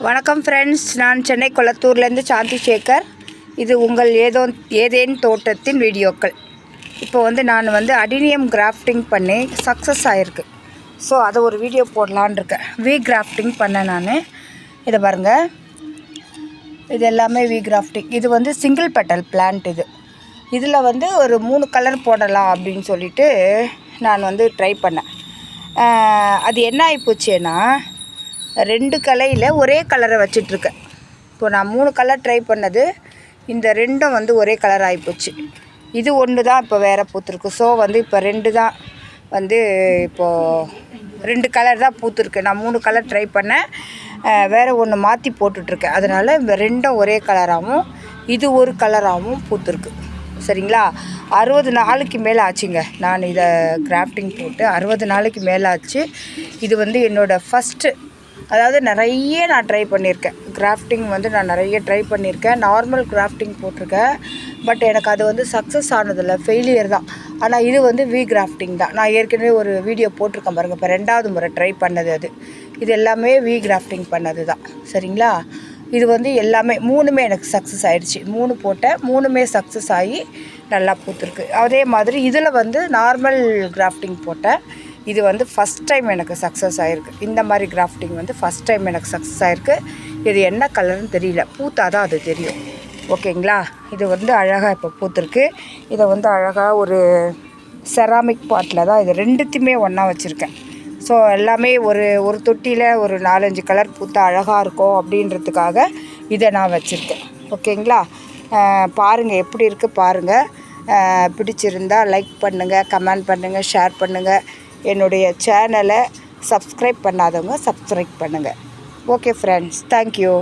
வணக்கம் ஃப்ரெண்ட்ஸ், நான் சென்னை கொளத்தூர்லேருந்து சாந்தி சேகர். இது உங்கள் ஏதேன் தோட்டத்தின் வீடியோக்கள். இப்போ நான் அடினியம் கிராஃப்டிங் பண்ணி சக்ஸஸ் ஆகிருக்கு. ஸோ அதை ஒரு வீடியோ போடலான் இருக்கேன். வி கிராஃப்டிங் பண்ணேன் நான். இதை பாருங்கள், இது எல்லாமே வி கிராஃப்டிங். இது சிங்கிள் பெட்டல் பிளான்ட். இதில் ஒரு 3 கலர் போடலாம் அப்படின்னு சொல்லிட்டு நான் ட்ரை பண்ணேன். அது என்ன ஆகிப்போச்சுன்னா 2 கலையில் ஒரே கலரை வச்சிட்ருக்கேன். இப்போ நான் 3 கலர் ட்ரை பண்ணது, இந்த 2ம் ஒரே கலர் ஆகிப்போச்சு. இது ஒன்று தான் இப்போ வேறு பூத்துருக்கு. ஸோ இப்போ 2 தான் இப்போது 2 கலர் தான் பூத்துருக்கு. நான் 3 கலர் ட்ரை பண்ணேன், வேறு ஒன்று மாற்றி போட்டுட்ருக்கேன். அதனால் இந்த 2ம் ஒரே கலராகவும் இது ஒரு கலராகவும் பூத்துருக்கு. சரிங்களா? 60 நாளைக்கு மேலே ஆச்சுங்க. நான் இதை கிராஃப்டிங் போட்டு 60 நாளைக்கு மேலே ஆச்சு. இது என்னோடய ஃபஸ்ட்டு, அதாவது நிறைய நான் ட்ரை பண்ணியிருக்கேன். கிராஃப்டிங் நான் நிறைய ட்ரை பண்ணியிருக்கேன். நார்மல் கிராஃப்டிங் போட்டிருக்கேன். பட் எனக்கு அது சக்ஸஸ் ஆனதில்லை, ஃபெயிலியர் தான். ஆனால் இது வி கிராஃப்டிங் தான். நான் ஏற்கனவே ஒரு வீடியோ போட்டிருக்கேன் பாருங்கள். இப்போ 2வது முறை ட்ரை பண்ணது இது எல்லாமே வி கிராஃப்டிங் பண்ணது தான். சரிங்களா? இது எல்லாமே 3மே எனக்கு சக்ஸஸ் ஆகிடுச்சு. 3 போட்டேன், 3மே சக்ஸஸ் ஆகி நல்லா பூத்துருக்கு. அதே மாதிரி இதில் நார்மல் கிராஃப்டிங் போட்டேன். இது ஃபஸ்ட் டைம் எனக்கு சக்ஸஸ் ஆகிருக்கு. இந்த மாதிரி கிராஃப்டிங் ஃபஸ்ட் டைம் எனக்கு சக்ஸஸ் ஆகிருக்கு. இது என்ன கலர்னு தெரியல, பூத்தா தான் அது தெரியும். ஓகேங்களா? இது அழகாக இப்போ பூத்துருக்கு. இதை அழகாக ஒரு செராமிக் பாட்டில் தான் இது 2த்தையுமே ஒன்றா வச்சுருக்கேன். ஸோ எல்லாமே ஒரு தொட்டியில் ஒரு 4-5 கலர் பூத்தா அழகாக இருக்கும் அப்படின்றதுக்காக இதை நான் வச்சுருக்கேன். ஓகேங்களா? பாருங்கள், எப்படி இருக்குது பாருங்கள். பிடிச்சிருந்தால் லைக் பண்ணுங்கள், கமெண்ட் பண்ணுங்கள், ஷேர் பண்ணுங்கள். என்னுடைய சேனலை சப்ஸ்கிரைப் பண்ணாதவங்க சப்ஸ்கிரைப் பண்ணுங்கள். Okay friends, thank you.